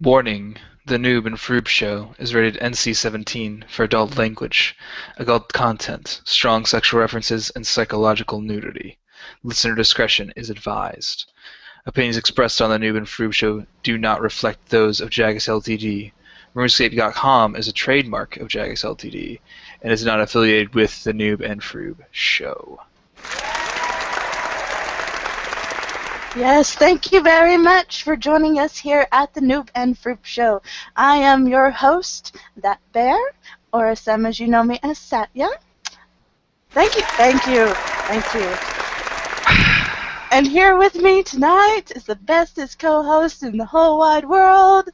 Warning: The Noob and Froob Show is rated NC-17 for adult language, adult content, strong sexual references, and psychological nudity. Listener discretion is advised. Opinions expressed on The Noob and Froob Show do not reflect those of Jagus Ltd. RuneScape.com is a trademark of Jagus Ltd. and is not affiliated with The Noob and Froob Show. Yes, thank you very much for joining us here at the Noob and Fr00b Show. I am your host, That Bear, or some as you know me as Satya. Thank you. And here with me tonight is the bestest co-host in the whole wide world.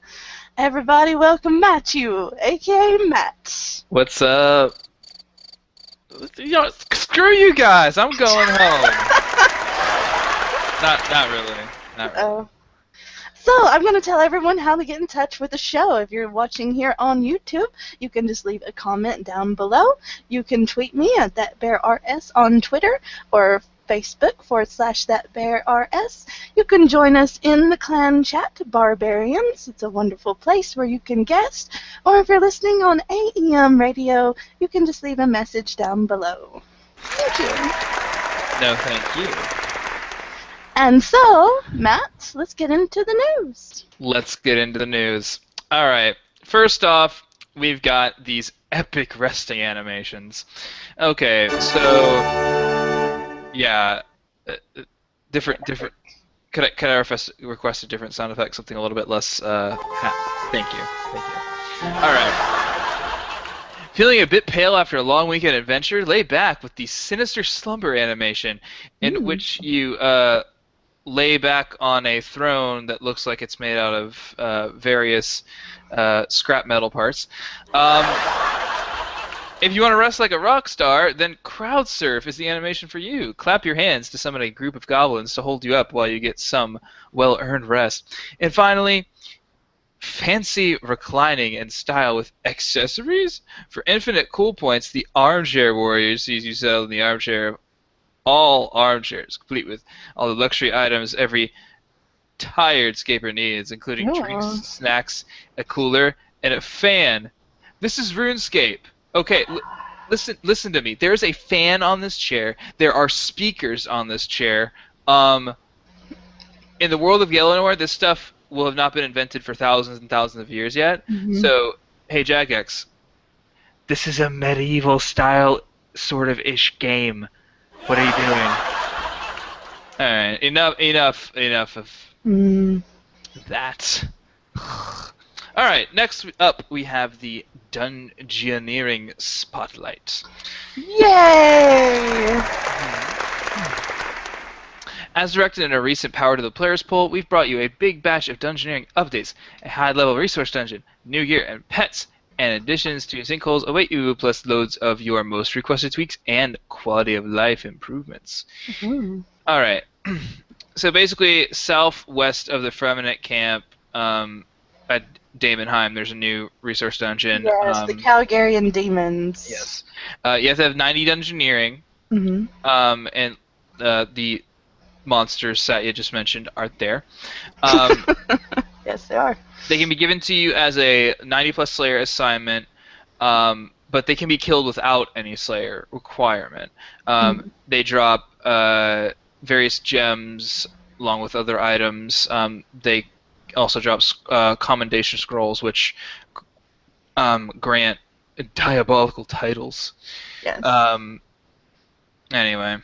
Everybody welcome Matthew, a.k.a. Matt. What's up? Screw you guys, I'm going home. Not really. So I'm going to tell everyone how to get in touch with the show. If you're watching here on YouTube, you can just leave a comment down below. You can tweet me at ThatBearRS on Twitter or Facebook /ThatBearRS. You can join us in the clan chat, Barbarians. It's a wonderful place where you can guest. Or if you're listening on AEM radio, you can just leave a message down below. Thank you. No, thank you. And so, Matt, let's get into the news. Let's get into the news. Alright, first off, we've got these epic resting animations. Okay, so, yeah, different, could I request a different sound effect, something a little bit less, thank you. Alright. Feeling a bit pale after a long weekend adventure, lay back with the sinister slumber animation, in which you, lay back on a throne that looks like it's made out of various scrap metal parts. If you want to rest like a rock star, then crowd surf is the animation for you. Clap your hands to summon a group of goblins to hold you up while you get some well-earned rest. And finally, fancy reclining in style with accessories? For infinite cool points, the armchair warrior sees you settle in the armchair. All armchairs, complete with all the luxury items every tired scaper needs, including drinks, snacks, a cooler, and a fan. This is RuneScape. Okay, listen to me. There's a fan on this chair. There are speakers on this chair. In the world of Yellownoir, this stuff will have not been invented for thousands and thousands of years yet. So, hey, Jagex, this is a medieval-style sort of ish game. What are you doing? Alright, enough of that. Alright, next up we have the Dungeoneering Spotlight. Yay! As directed in a recent Power to the Players poll, we've brought you a big batch of Dungeoneering updates, a high-level resource dungeon, new gear and pets, and additions to sinkholes await you, plus loads of your most requested tweaks and quality of life improvements. Alright, so basically southwest of the Fremennik camp at Daemonheim, there's a new resource dungeon. Yes, the Calgarian demons. Yes. You have to have 90 Dungeoneering, and the monsters Satya just mentioned aren't there. Yes, they are. They can be given to you as a 90-plus Slayer assignment, but they can be killed without any Slayer requirement. They drop various gems along with other items. They also drop commendation scrolls, which grant diabolical titles. Yes. Anyway.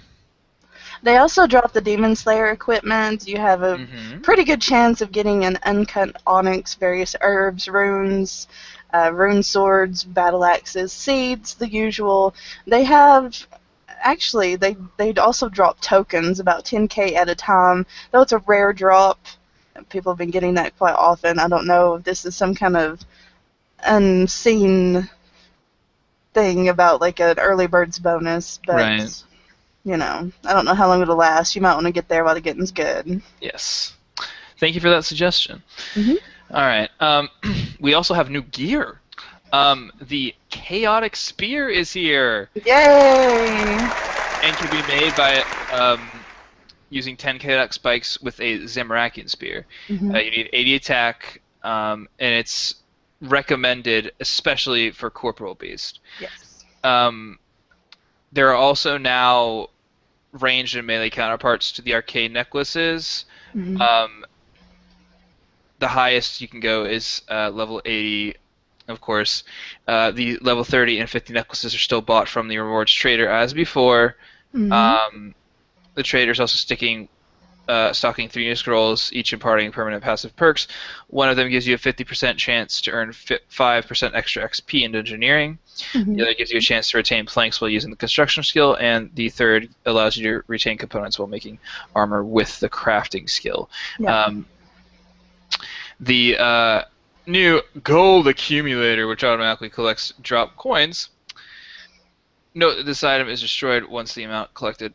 They also drop the Demon Slayer equipment. You have a pretty good chance of getting an uncut onyx, various herbs, runes, rune swords, battle axes, seeds, the usual. They have, actually, they'd also drop tokens, about 10k at a time, though it's a rare drop. People have been getting that quite often. I don't know if this is some kind of unseen thing about like an early bird's bonus, but... Right. You know, I don't know how long it'll last. You might want to get there while the getting's good. Yes. Thank you for that suggestion. Alright, we also have new gear. The Chaotic Spear is here. Yay! And can be made by using 10 Chaotic Spikes with a Zamorakian Spear. You need 80 attack, and it's recommended especially for Corporal Beast. Yes. There are also now ranged and melee counterparts to the arcade necklaces. Hmm. The highest you can go is level 80, of course. The level 30 and 50 necklaces are still bought from the rewards trader as before. Hmm. The trader is also stocking 3 new scrolls, each imparting permanent passive perks. One of them gives you a 50% chance to earn 5% extra XP in engineering. Hmm. The other gives you a chance to retain planks while using the construction skill, and the third allows you to retain components while making armor with the crafting skill. Yeah. The new gold accumulator, which automatically collects drop coins. Note that this item is destroyed once the amount collected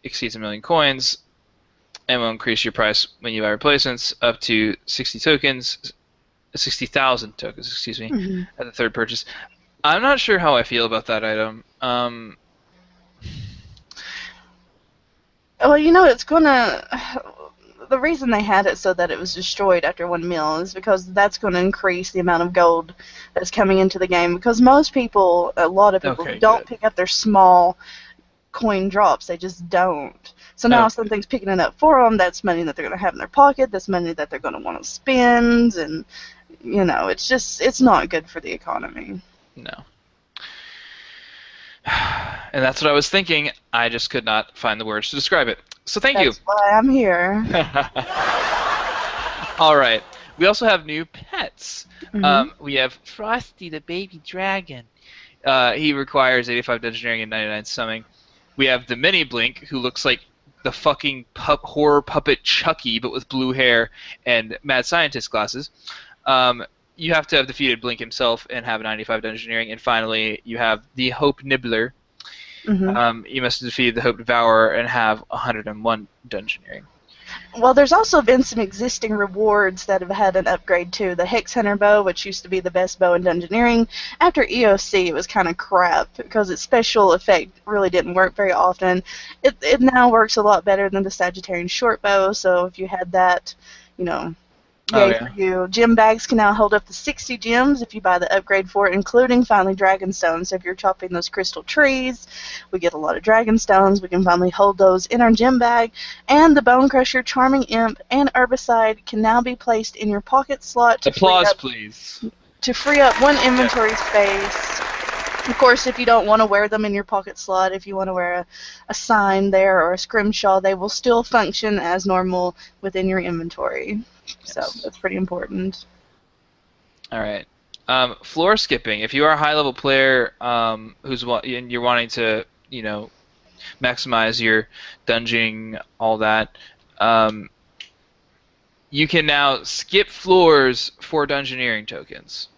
exceeds 1,000,000 coins, and will increase your price when you buy replacements up to 60,000 tokens, excuse me, Hmm. at the third purchase. I'm not sure how I feel about that item. Well, it's gonna. The reason they had it so that it was destroyed after 1 mil is because that's going to increase the amount of gold that's coming into the game. Because most people, a lot of people, Okay, don't good. pick up their small coin drops. They just don't. So now if Okay. something's picking it up for them, that's money that they're going to have in their pocket. That's money that they're going to want to spend, and it's not good for the economy. No. And that's what I was thinking. I just could not find the words to describe it. So thank you. That's why I'm here. All right. We also have new pets. Hmm. We have Frosty the baby dragon. He requires 85 engineering and 99 summing. We have the mini Blink, who looks like the fucking horror puppet Chucky, but with blue hair and mad scientist glasses. You have to have defeated Blink himself and have 95 engineering. And finally, you have the Hope Nibbler. Hmm. You must defeat the Hope Devourer and have 101 engineering. Well, there's also been some existing rewards that have had an upgrade too. The Hex Hunter bow, which used to be the best bow in Dungeoneering, after EOC it was kind of crap because its special effect really didn't work very often. It now works a lot better than the Sagittarian short bow, so if you had that, you know, Oh, yay yeah. for you. Gem bags can now hold up to 60 gems if you buy the upgrade for it, including finally dragon stones. So if you're chopping those crystal trees, we get a lot of dragon stones. We can finally hold those in our gem bag. And the Bone Crusher, Charming Imp, and Herbicide can now be placed in your pocket slot Applause, please. to free up one inventory space. Of course, if you don't want to wear them in your pocket slot, if you want to wear a sign there or a scrimshaw, they will still function as normal within your inventory. Yes. So that's pretty important. All right. Floor skipping. If you are a high-level player and you're wanting to, maximize your dungeoning, all that, you can now skip floors for dungeoneering tokens.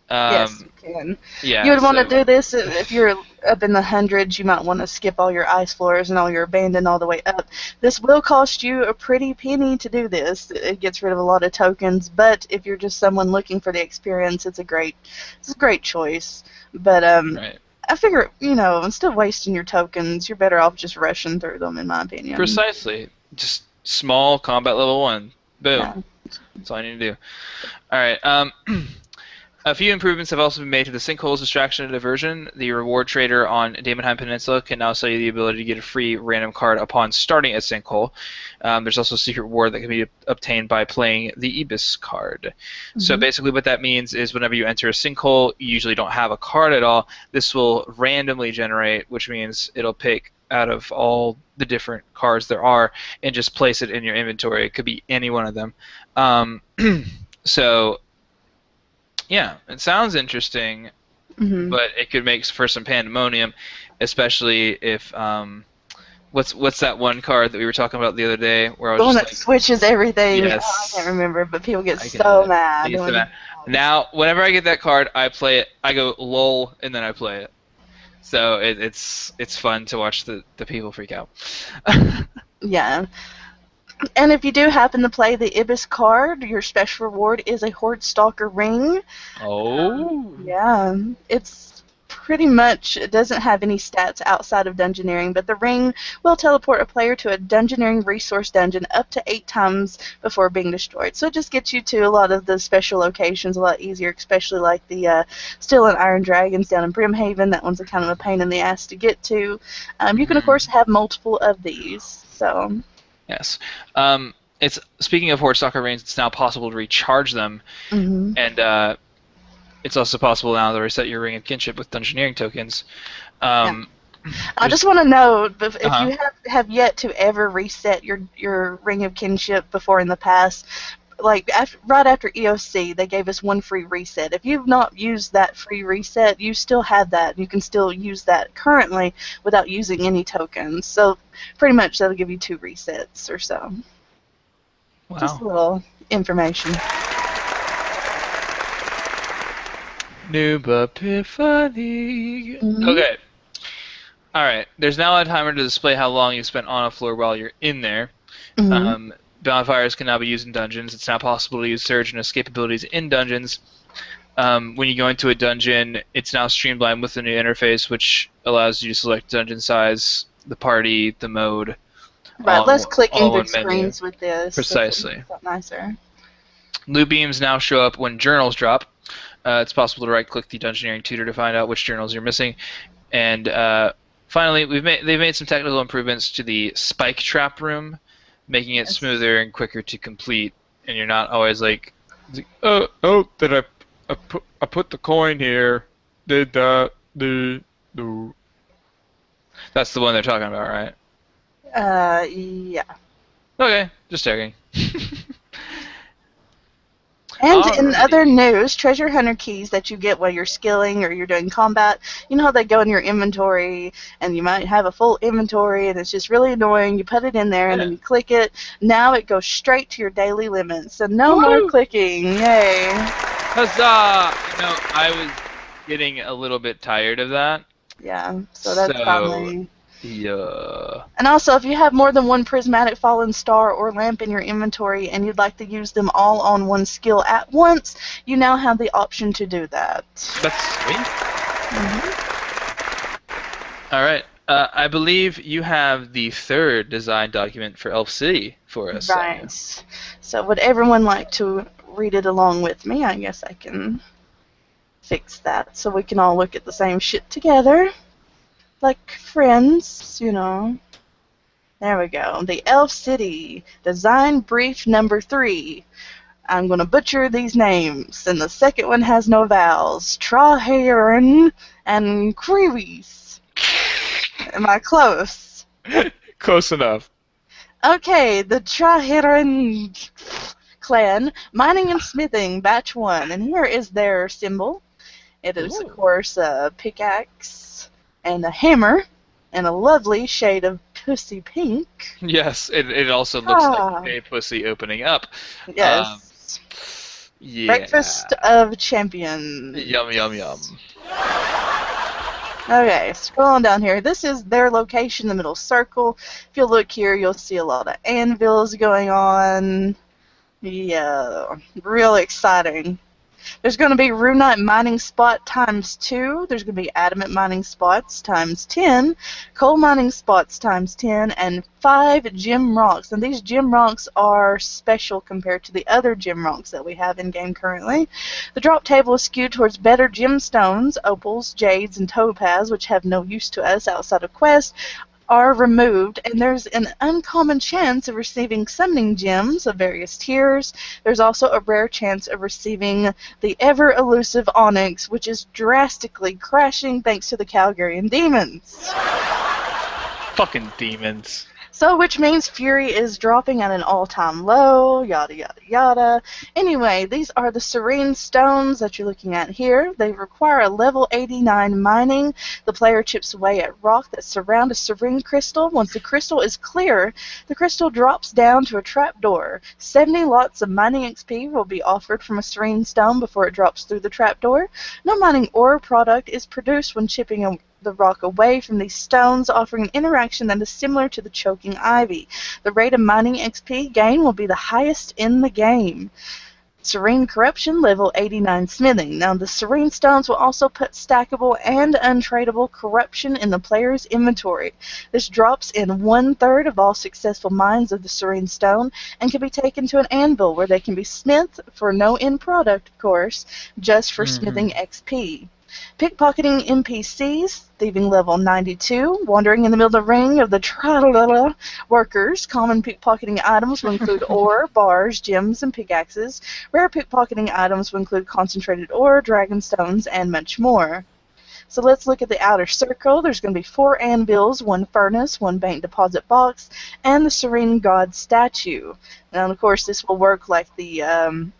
Yes, you can. Yeah. You would want to so- do this if you're up in the hundreds. You might want to skip all your ice floors and all your abandoned all the way up. This will cost you a pretty penny to do this. It gets rid of a lot of tokens, but if you're just someone looking for the experience, it's a great choice. But Right. I figure, instead of wasting your tokens, you're better off just rushing through them, in my opinion. Precisely. Just small combat level 1. Boom. Yeah. That's all I need to do. All right. A few improvements have also been made to the Sinkholes Distraction and Diversion. The reward trader on Damonheim Peninsula can now sell you the ability to get a free random card upon starting a Sinkhole. There's also a secret reward that can be obtained by playing the Ibis card. So basically what that means is whenever you enter a sinkhole, you usually don't have a card at all. This will randomly generate, which means it'll pick out of all the different cards there are and just place it in your inventory. It could be any one of them. So... yeah, it sounds interesting, but it could make for some pandemonium, especially if what's that one card that we were talking about the other day where I was The one just that like, switches everything. yes, Oh, I can't remember, but people get I get so it. mad. I get so mad. Now, whenever I get that card, I play it. I go lol, and then I play it. So it's fun to watch the people freak out. Yeah. And if you do happen to play the Ibis card, your special reward is a Horde Stalker ring. Oh. Yeah, it's pretty much it doesn't have any stats outside of dungeoneering, but the ring will teleport a player to a dungeoneering resource dungeon up to 8 times before being destroyed. So it just gets you to a lot of the special locations a lot easier, especially like the Steel and Iron Dragons down in Brimhaven. That one's a kind of a pain in the ass to get to. You can, of course, have multiple of these. So. Yes. It's speaking of Horde Stalker rings, it's now possible to recharge them, and it's also possible now to reset your Ring of Kinship with Dungeoneering tokens. I just want to know if you have yet to ever reset your Ring of Kinship before in the past. Like right after EOC, they gave us one free reset. If you've not used that free reset, you still have that. You can still use that currently without using any tokens. So pretty much that'll give you 2 resets or so. Wow. Just a little information. Noob Epiphany. Okay. Alright. There's now a timer to display how long you spent on a floor while you're in there. Bonfires can now be used in dungeons. It's now possible to use surge and escape abilities in dungeons. When you go into a dungeon, it's now streamlined with the new interface, which allows you to select dungeon size, the party, the mode. Right, less clicking through screens with this. Precisely. So nicer. Loot beams now show up when journals drop. It's possible to right-click the Dungeoneering tutor to find out which journals you're missing. And finally, they've made some technical improvements to the spike trap room, making it smoother and quicker to complete. And you're not always like, did I put the coin here? Did that? That's the one they're talking about, right? Yeah. Okay, just checking. And in other news, treasure hunter keys that you get while you're skilling or you're doing combat, you know how they go in your inventory and you might have a full inventory and it's just really annoying. You put it in there and then you click it. Now it goes straight to your daily limit. So no more clicking. Yay. Huzzah! I was getting a little bit tired of that. Yeah, so that's finally... Yeah. And also, if you have more than one prismatic fallen star or lamp in your inventory and you'd like to use them all on one skill at once, you now have the option to do that. That's sweet. Alright, I believe you have the 3rd design document for Elf City for us. Right. So would everyone like to read it along with me? I guess I can fix that so we can all look at the same shit together. Like friends, you know. There we go. The Elf City Design Brief number 3. I'm going to butcher these names, and the second one has no vowels. Traheron and Creewies. Am I close? Close enough. Okay, the Traheron clan, mining and smithing, batch 1. And here is their symbol. It is, of course, a pickaxe and a hammer, and a lovely shade of pussy pink. Yes, it also looks like a pussy opening up. Yes. Yeah. Breakfast of Champions. Yum, yum, yum. Okay, scrolling down here. This is their location, the middle circle. If you look here, you'll see a lot of anvils going on. Yeah, real exciting. There's going to be Runite mining spot times 2. There's going to be adamant mining spots times 10. Coal mining spots times 10. And 5 gem rocks. And these gem rocks are special compared to the other gem rocks that we have in-game currently. The drop table is skewed towards better gemstones, opals, jades, and topaz, which have no use to us outside of quest, are removed, and there's an uncommon chance of receiving summoning gems of various tiers. There's also a rare chance of receiving the ever-elusive onyx, which is drastically crashing thanks to the Calgarian demons. Fucking demons. So, which means Fury is dropping at an all-time low, yada yada yada. Anyway, these are the serene stones that you're looking at here. They require a level 89 mining. The player chips away at rock that surround a serene crystal. Once the crystal is clear, the crystal drops down to a trapdoor. 70 lots of mining XP will be offered from a serene stone before it drops through the trapdoor. No mining ore product is produced when chipping the rock away from these stones, offering an interaction that is similar to the choking ivy. The rate of mining XP gain will be the highest in the game. Serene Corruption, level 89 Smithing. Now, the Serene Stones will also put stackable and untradeable corruption in the player's inventory. This drops in 1/3 of all successful mines of the Serene Stone and can be taken to an anvil where they can be smithed for no end product, of course, just for smithing XP. Pickpocketing NPCs, thieving level 92, wandering in the middle of the ring of the tra-la-la workers. Common pickpocketing items will include ore, bars, gems, and pickaxes. Rare pickpocketing items will include concentrated ore, dragon stones, and much more. So let's look at the outer circle. There's going to be 4 anvils, 1 furnace, 1 bank deposit box, and the Serene God statue. Now, of course, this will work like the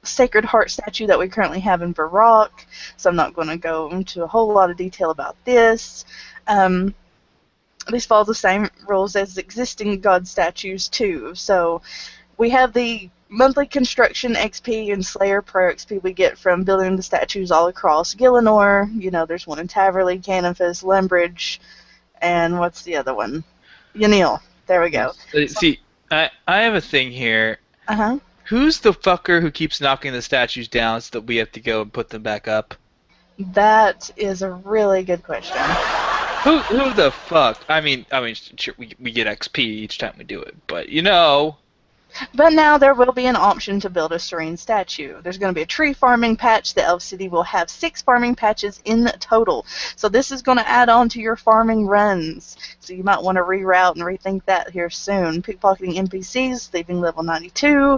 Sacred Heart statue that we currently have in Varrock, so I'm not going to go into a whole lot of detail about this. These follow the same rules as existing god statues too. So we have the monthly construction XP and Slayer Pro XP we get from building the statues all across Gielinor. You know, there's one in Taverley, Canonfus, Lembridge, and what's the other one? Yanil. There we go. See, I have a thing here. Uh-huh. Who's the fucker who keeps knocking the statues down so that we have to go and put them back up? That is a really good question. Who the fuck? I mean, sure, we get XP each time we do it, but you know. But now there will be an option to build a Serene statue. There's going to be a tree farming patch. The Elf City will have 6 farming patches in total. So this is going to add on to your farming runs. So you might want to reroute and rethink that here soon. Pickpocketing NPCs, thieving level 92.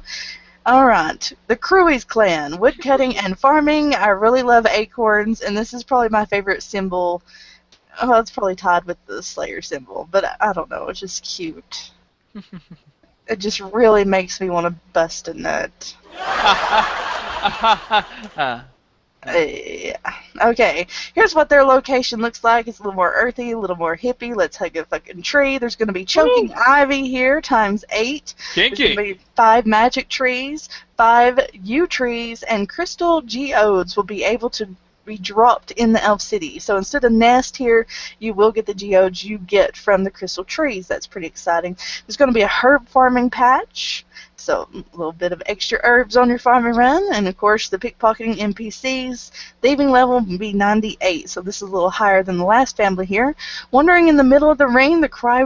Alright, the Cruies clan, woodcutting and farming. I really love acorns, and this is probably my favorite symbol. Oh, it's probably tied with the Slayer symbol, but I don't know, it's just cute. It just really makes me want to bust a nut. Yeah. Okay, here's what their location looks like. It's a little more earthy, a little more hippie. Let's hug a fucking tree. There's going to be choking ivy here, times 8. Kinky. There's going to be 5 magic trees, 5 yew trees, and crystal geodes will be able to be dropped in the Elf City. So instead of nest here, you will get the geodes you get from the crystal trees. That's pretty exciting. There's going to be a herb farming patch. So a little bit of extra herbs on your farming run, and of course the pickpocketing NPCs. Thieving level will be 98, so this is a little higher than the last family here. Wandering in the middle of the rain, the cry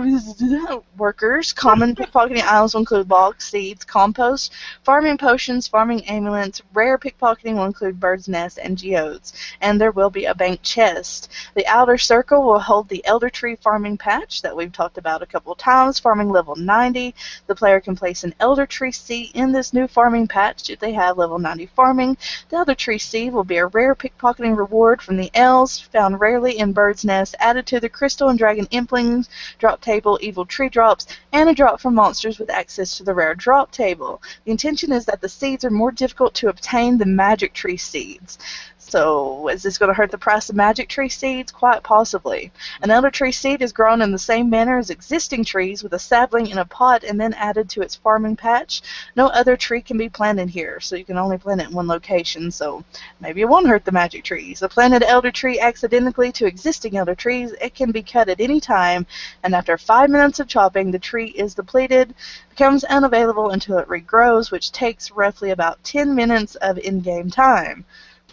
workers. Common pickpocketing items will include logs, seeds, compost, farming potions, farming amulets. Rare pickpocketing will include birds' nests and geodes, and there will be a bank chest. The outer circle will hold the elder tree farming patch that we've talked about a couple of times. Farming level 90. The player can place an elder tree seed in this new farming patch if they have level 90 farming. The elder tree seed will be a rare pickpocketing reward from the elves, found rarely in birds' nests, added to the crystal and dragon implings, drop table, evil tree drops, and a drop from monsters with access to the rare drop table. The intention is that the seeds are more difficult to obtain than magic tree seeds. So, is this going to hurt the price of magic tree seeds? Quite possibly. An elder tree seed is grown in the same manner as existing trees, with a sapling in a pot and then added to its farming patch. No other tree can be planted here, so you can only plant it in one location, so maybe it won't hurt the magic trees. A planted elder tree acts identically to existing elder trees. It can be cut at any time, and after 5 minutes of chopping, the tree is depleted, becomes unavailable until it regrows, which takes roughly about 10 minutes of in-game time.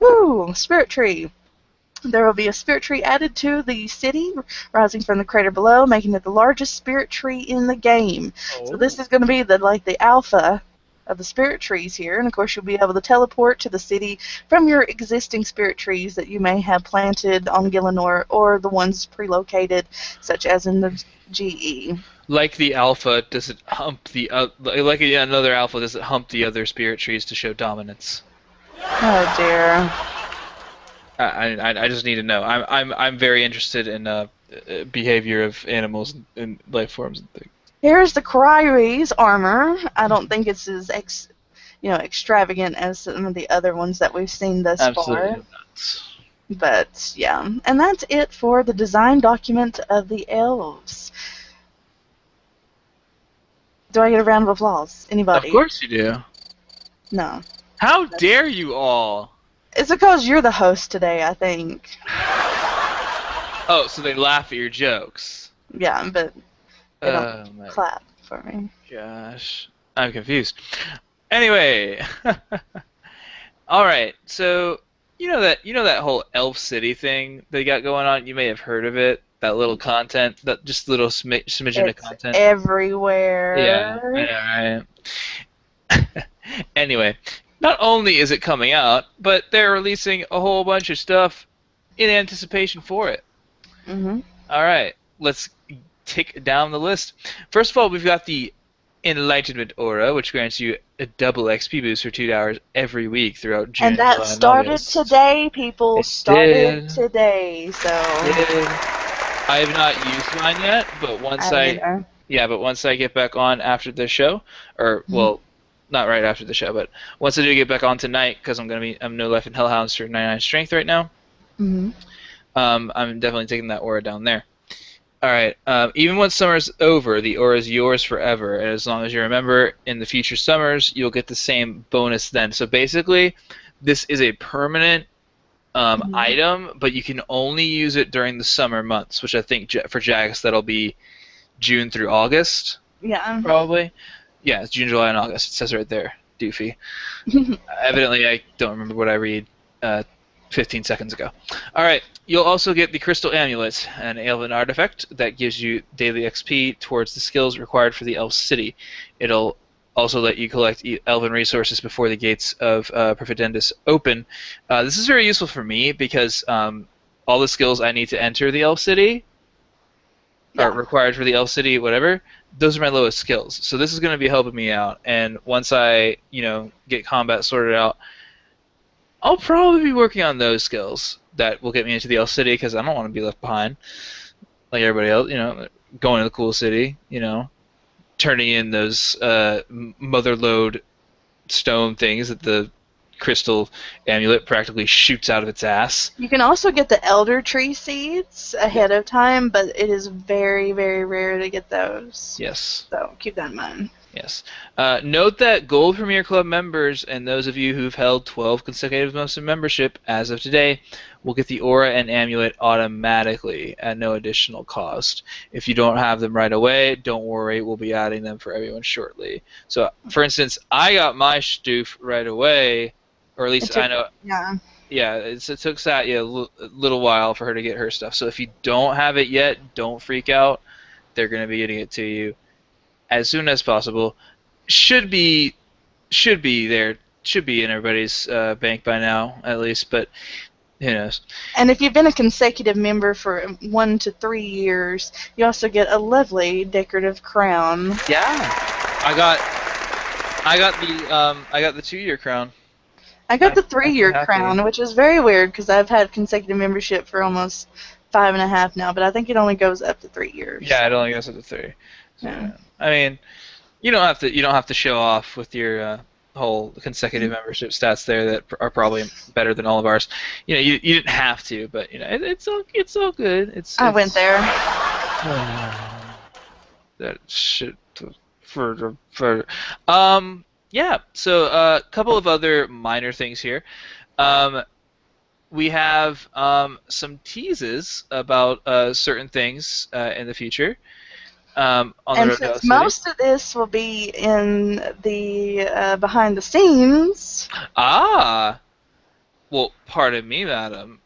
Woo! Spirit tree. There will be a spirit tree added to the city, rising from the crater below, making it the largest spirit tree in the game. Oh. So this is going to be the alpha of the spirit trees here, and of course you'll be able to teleport to the city from your existing spirit trees that you may have planted on Gielinor, or the ones pre-located, such as in the GE. Like the alpha, does it hump the like another alpha? Does it hump the other spirit trees to show dominance? Oh dear. I just need to know. I'm very interested in behavior of animals and life forms and things. Here's the Cryries armor. I don't think it's as extravagant as some of the other ones that we've seen thus far. Not. But yeah, and that's it for the design document of the elves. Do I get a round of applause? Anybody? Of course you do. No. How dare you all? It's because you're the host today, I think. Oh, so they laugh at your jokes. Yeah, but they don't clap for me. Gosh. I'm confused. Anyway, all right. So you know that whole Elf City thing they got going on. You may have heard of it. That little content, that just little smidgen of It's content. Yeah, I everywhere. know, right? Anyway, not only is it coming out, but they're releasing a whole bunch of stuff in anticipation for it. Hmm. All right, let's tick down the list. First of all, we've got the Enlightenment Aura, which grants you a double XP boost for 2 hours every week throughout And June, that July, and started August. today, people. It Started did. today. So Did. I have not used mine yet, but I don't either. once I get back on after the show, or Hmm. well, not right after the show, but once I do get back on tonight, because I'm no life in Hellhounds for 99 strength right now. Hmm. I'm definitely taking that aura down there. All right. Even when summer's over, the aura is yours forever, and as long as you remember in the future summers, you'll get the same bonus then. So basically, this is a permanent Hmm. item, but you can only use it during the summer months, which I think for Jax that'll be June through August, Yeah. probably. Yeah, it's June, July, and August. It says right there, Doofy. Evidently, I don't remember what I read uh, 15 seconds ago. All right, you'll also get the Crystal Amulet, an elven artifact that gives you daily XP towards the skills required for the Elf City. It'll also let you collect elven resources before the gates of Profidendus open. This is very useful for me because all the skills I need to enter the Elf City or Yeah. required for the Elf City, whatever, those are my lowest skills. So this is going to be helping me out. And once I, get combat sorted out, I'll probably be working on those skills that will get me into the Elf City because I don't want to be left behind like everybody else. Going to the cool city. Turning in those mother lode stone things that the crystal amulet practically shoots out of its ass. You can also get the elder tree seeds ahead of time, but it is very, very rare to get those. Yes. So keep that in mind. Yes. Note that Gold Premier Club members and those of you who've held 12 consecutive months of membership as of today will get the Aura and Amulet automatically at no additional cost. If you don't have them right away, don't worry, we'll be adding them for everyone shortly. So, for instance, I got my Stoof right away, or at It least I took, know. yeah. Yeah, it took Satya a little while for her to get her stuff. So if you don't have it yet, don't freak out. They're going to be getting it to you as soon as possible. Should be in everybody's bank by now at least, but who knows. And if you've been a consecutive member for 1 to 3 years, you also get a lovely decorative crown. Yeah, I got I got the 2-year crown. I got the Actually 3-year happy. crown, which is very weird because I've had consecutive membership for almost 5.5 now, but I think it only goes up to 3 years. Yeah, it only goes up to 3. So Yeah. yeah. I mean, you don't have to show off with your whole consecutive membership stats there that are probably better than all of ours. You didn't have to, but it's all good. I went there. That shit for yeah. So a couple of other minor things here. Um, we have some teases about certain things in the future on the And road to Hell since City. most of this will be in the behind the scenes, Ah, well, pardon me, madam.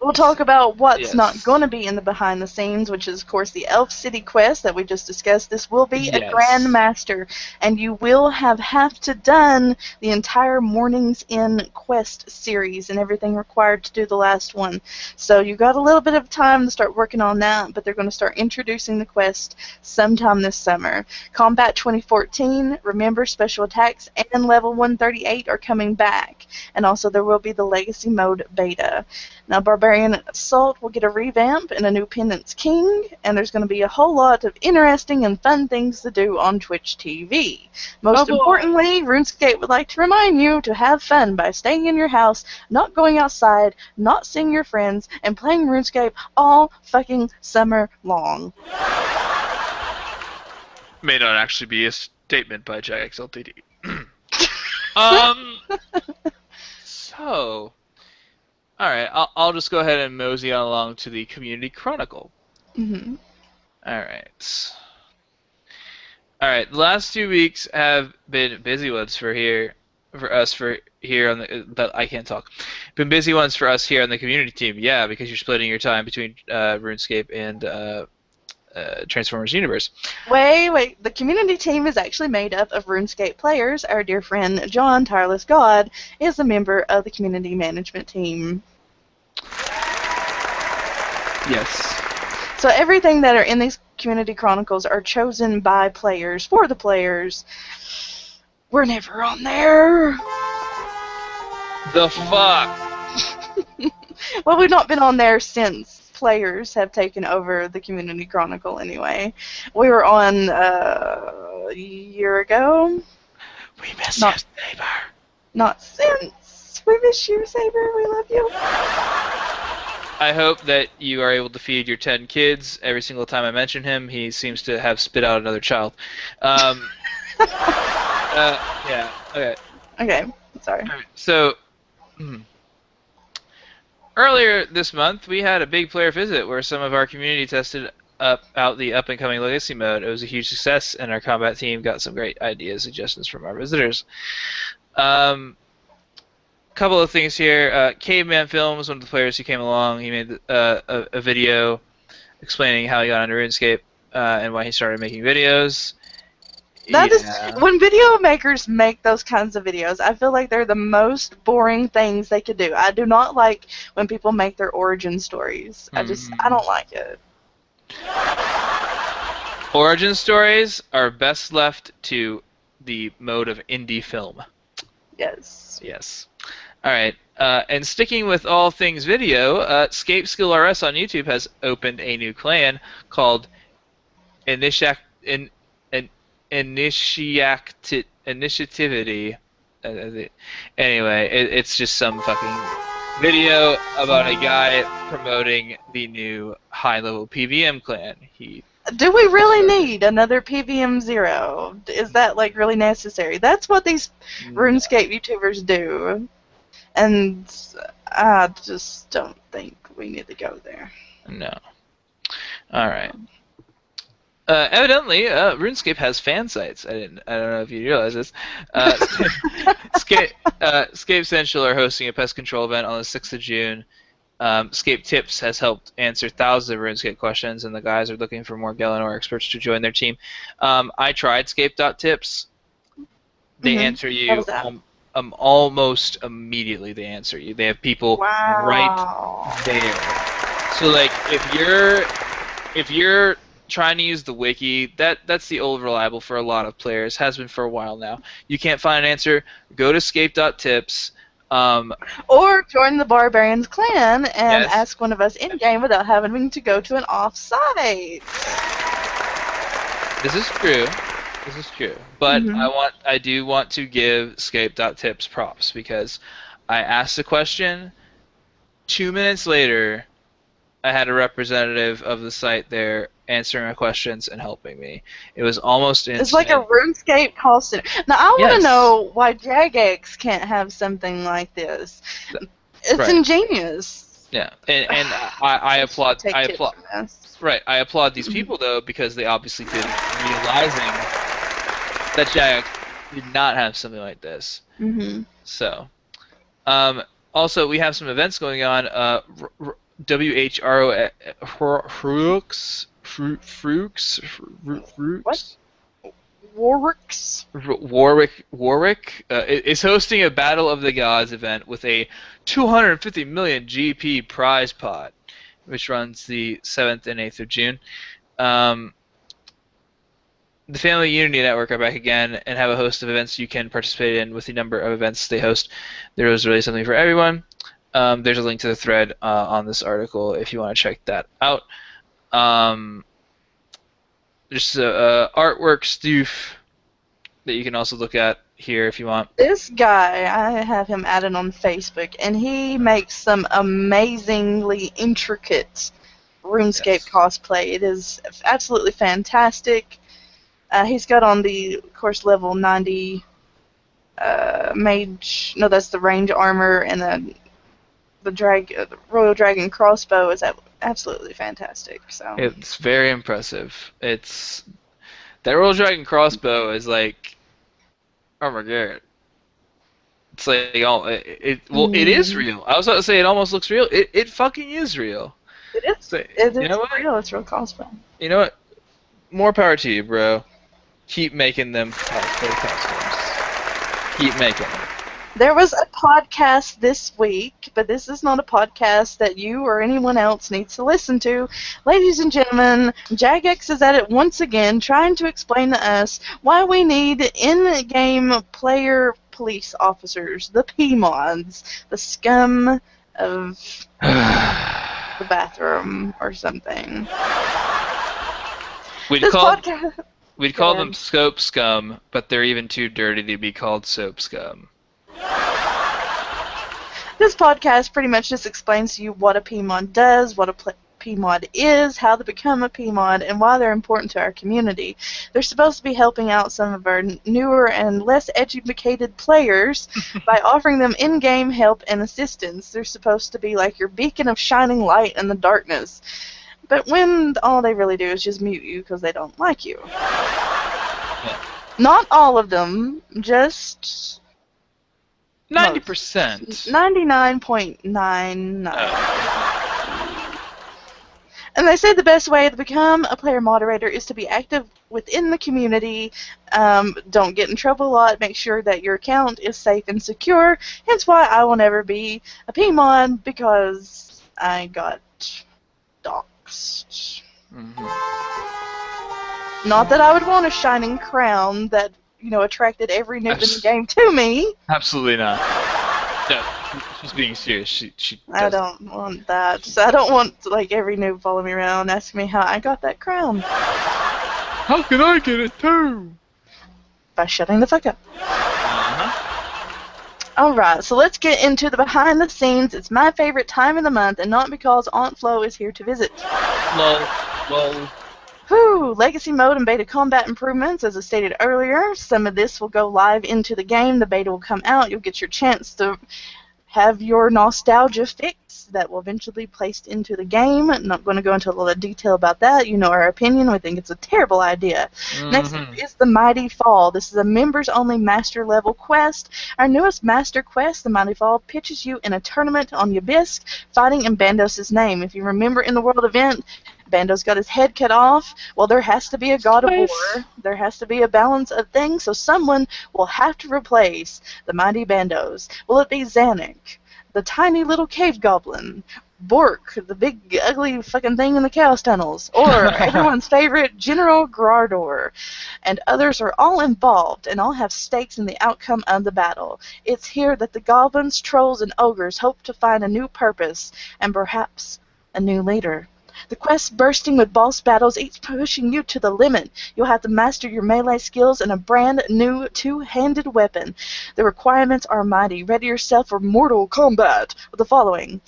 we'll talk about what's not going Yes, to be in the behind the scenes, which is, of course, the Elf City quest that we just discussed. This will be a yes. Grandmaster, and you will have to done the entire Mornings in quest series and everything required to do the last one. So you got a little bit of time to start working on that, but they're going to start introducing the quest sometime this summer. Combat 2014, remember, special attacks and level 138 are coming back, and also there will be the Legacy Mode beta. Now, Barbarian Assault will get a revamp and a new Pendants King, and there's going to be a whole lot of interesting and fun things to do on Twitch TV. Oh Most boy. importantly, RuneScape would like to remind you to have fun by staying in your house, not going outside, not seeing your friends, and playing RuneScape all fucking summer long. May not actually be a statement by Jax Ltd. um. So, all right, I'll just go ahead and mosey on along to the Community Chronicle. Hmm. All right. All right, the last 2 weeks have been busy ones for us here on the that I can't talk. Been busy ones for us here on the community team. Yeah, because you're splitting your time between RuneScape and Transformers Universe. Wait. The community team is actually made up of RuneScape players. Our dear friend John, Tireless God, is a member of the community management team. Yes. So everything that are in these community chronicles are chosen by players for the players. We're never on there. The fuck. Well, we've not been on there since players have taken over the community chronicle anyway. We were on a year ago. We miss Not- you, Saber. Not since. We miss you, Saber. We love you. I hope that you are able to feed your 10 kids. Every single time I mention him, he seems to have spit out another child. Yeah, okay. Okay, sorry. All right, so, earlier this month, we had a big player visit where some of our community tested out the up-and-coming Legacy mode. It was a huge success, and our combat team got some great ideas, suggestions from our visitors. Couple of things here. Caveman Film was one of the players who came along. He made a video explaining how he got into RuneScape and why he started making videos. That is when video makers make those kinds of videos, I feel like they're the most boring things they could do. I do not like when people make their origin stories. I don't like it. Origin stories are best left to the mode of indie film. Yes. Yes. All right. And sticking with all things video, Scape Skill RS on YouTube has opened a new clan called Initiativity. Anyway, it's just some fucking video about a guy promoting the new high-level PVM clan. Do we really need another PVM 0? Is that like really necessary? That's what these RuneScape YouTubers do. And I just don't think we need to go there. No. All right. Evidently, RuneScape has fan sites. I don't know if you realize this. Scape Central are hosting a pest control event on the 6th of June. Scape Tips has helped answer thousands of RuneScape questions, and the guys are looking for more Galanor experts to join their team. I tried Scape.tips. They answer you almost immediately. They answer you. They have people right there. So, like, if you're trying to use the wiki, that's the old reliable for a lot of players. Has been for a while now. You can't find an answer, go to Scape.tips. Or join the Barbarians clan and ask one of us in-game without having to go to an off-site. This is true. But I do want to give Scape.tips props because I asked a question. 2 minutes later, I had a representative of the site there answering my questions and helping me. It was almost instant. It's like a RuneScape call center. Now, I want to know why Jagex can't have something like this. It's ingenious. Yeah, and I applaud. I applaud these people though because they obviously did realizing that Jagex did not have something like this. So, also we have some events going on. Warwick is hosting a Battle of the Gods event with a 250 million GP prize pot, which runs the 7th and 8th of June. The Family Unity Network are back again and have a host of events you can participate in. With the number of events they host, there is really something for everyone. There's a link to the thread on this article if you want to check that out. Just artwork stuff that you can also look at here if you want. This guy, I have him added on Facebook, and he makes some amazingly intricate RuneScape cosplay. It is absolutely fantastic. He's got on the course level 90 mage. No, that's the range armor, and then the Royal Dragon crossbow is absolutely fantastic. So it's very impressive. That Royal Dragon crossbow is like, oh my god. It's like, it is real. I was about to say it almost looks real. It fucking is real. It is. So, It you is know what? real. It's real cosplay. You know what? More power to you, bro. Keep making them cosplay costumes. Keep making them. There was a podcast this week, but this is not a podcast that you or anyone else needs to listen to. Ladies and gentlemen, Jagex is at it once again, trying to explain to us why we need in-game player police officers, the PMODs, the scum of the bathroom or something. We'd This call podcast. them scope scum, but they're even too dirty to be called soap scum. This podcast pretty much just explains to you what a PMOD does, what a PMOD is, how to become a PMOD, and why they're important to our community. They're supposed to be helping out some of our newer and less educated players by offering them in-game help and assistance. They're supposed to be like your beacon of shining light in the darkness. But when all they really do is just mute you because they don't like you. Yeah. Not all of them, just 90%. 99.99. And they say the best way to become a player moderator is to be active within the community. Don't get in trouble a lot. Make sure that your account is safe and secure. Hence why I will never be a PMOD, because I got doxxed. Mm-hmm. Not that I would want a shining crown that, attracted every noob in the game to me. Absolutely not. No, she's being serious. She I don't want that. I don't want, every noob following me around asking me how I got that crown. How can I get it too? By shutting the fuck up. Uh-huh. Alright, so let's get into the behind the scenes. It's my favorite time of the month, and not because Aunt Flo is here to visit. Lol. Whew, Legacy Mode and Beta Combat improvements, as I stated earlier. Some of this will go live into the game. The beta will come out. You'll get your chance to have your nostalgia fix that will eventually be placed into the game. I'm not going to go into a lot of detail about that. You know our opinion. We think it's a terrible idea. Mm-hmm. Next up is the Mighty Fall. This is a members-only master level quest. Our newest master quest, the Mighty Fall, pitches you in a tournament on Yabisк, fighting in Bandos' name. If you remember in the world event, Bandos got his head cut off. Well, there has to be a god of war. There has to be a balance of things, so someone will have to replace the mighty Bandos. Will it be Zanuck, the tiny little cave goblin, Bork, the big ugly fucking thing in the chaos tunnels, or everyone's favorite General Grardor? And others are all involved and all have stakes in the outcome of the battle. It's here that the goblins, trolls, and ogres hope to find a new purpose and perhaps a new leader. The quest bursting with boss battles, each pushing you to the limit. You'll have to master your melee skills and a brand new two-handed weapon. The requirements are mighty. Ready yourself for mortal combat with the following.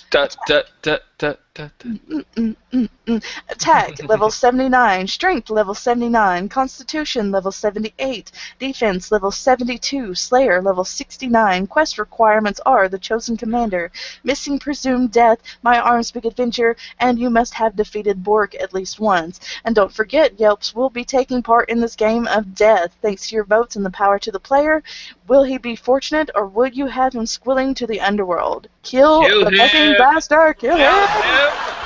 Attack, level 79. Strength, level 79. Constitution, level 78. Defense, level 72. Slayer, level 69. Quest requirements are the chosen commander, missing presumed death, my arms big adventure, and you must have defeated Bork at least once. And don't forget, Yelps will be taking part in this game of death. Thanks to your votes and the power to the player, will he be fortunate, or would you have him squilling to the underworld? Kill the fucking bastard! Kill him!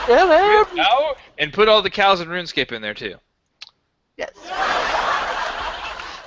Kill him! And put all the cows in RuneScape in there too. Yes.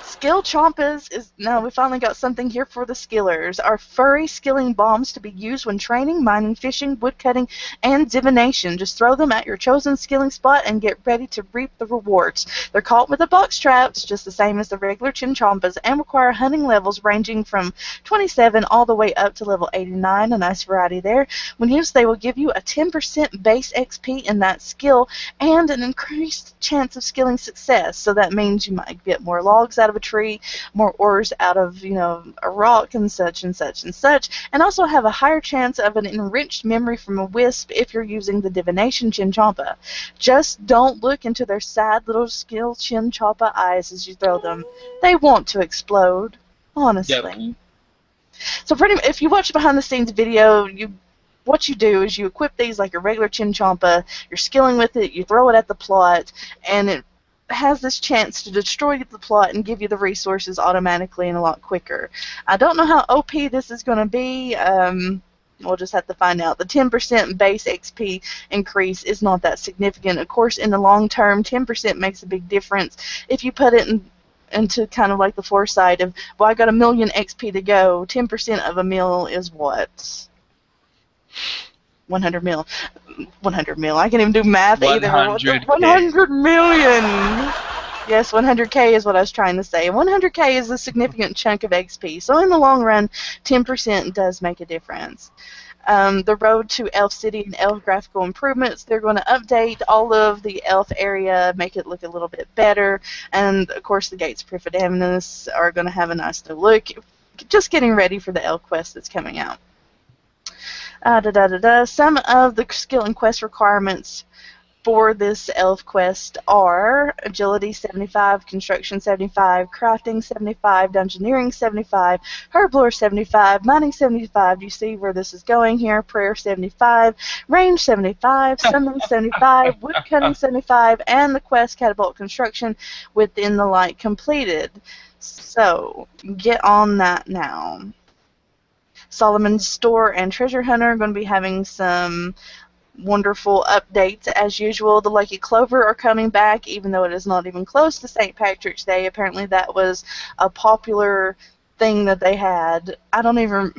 Skill Chompas is... Now, we finally got something here for the skillers. Our furry skilling bombs to be used when training, mining, fishing, woodcutting, and divination. Just throw them at your chosen skilling spot and get ready to reap the rewards. They're caught with the box traps, just the same as the regular Chinchompas, and require hunting levels ranging from 27 all the way up to level 89. A nice variety there. When used, they will give you a 10% base XP in that skill and an increased chance of skilling success. So that means you might get more logs out of a tree, more ores out of, a rock and such and such and such, and also have a higher chance of an enriched memory from a wisp if you're using the divination Chinchompa. Just don't look into their sad little skill Chinchompa eyes as you throw them. They want to explode, honestly. Yep. So if you watch a behind the scenes video, what you do is you equip these like a regular Chinchompa, you're skilling with it, you throw it at the plot, and has this chance to destroy the plot and give you the resources automatically and a lot quicker. I don't know how OP this is going to be. We'll just have to find out. The 10% base XP increase is not that significant. Of course, in the long term, 10% makes a big difference. If you put it into kind of like the foresight of, well, I got 1,000,000 XP to go, 10% of a mil is what? 100 mil. 100 mil. I can't even do math either. 100K. 100 million! Yes, 100K is what I was trying to say. 100K is a significant chunk of XP. So in the long run, 10% does make a difference. The road to Elf City and Elf graphical improvements, they're going to update all of the Elf area, make it look a little bit better. And, of course, the Gates of Prifidamnus are going to have a nice new look. Just getting ready for the Elf quest that's coming out. Some of the skill and quest requirements for this elf quest are agility 75, construction 75, crafting 75, dungeoneering 75, herblore 75, mining 75. You see where this is going here. Prayer 75, range 75, summon 75, woodcutting 75, and the quest catapult construction within the light completed. So get on that now. Solomon's Store and Treasure Hunter are going to be having some wonderful updates as usual. The Lucky Clover are coming back, even though it is not even close to St. Patrick's Day. Apparently that was a popular thing that they had. I don't even...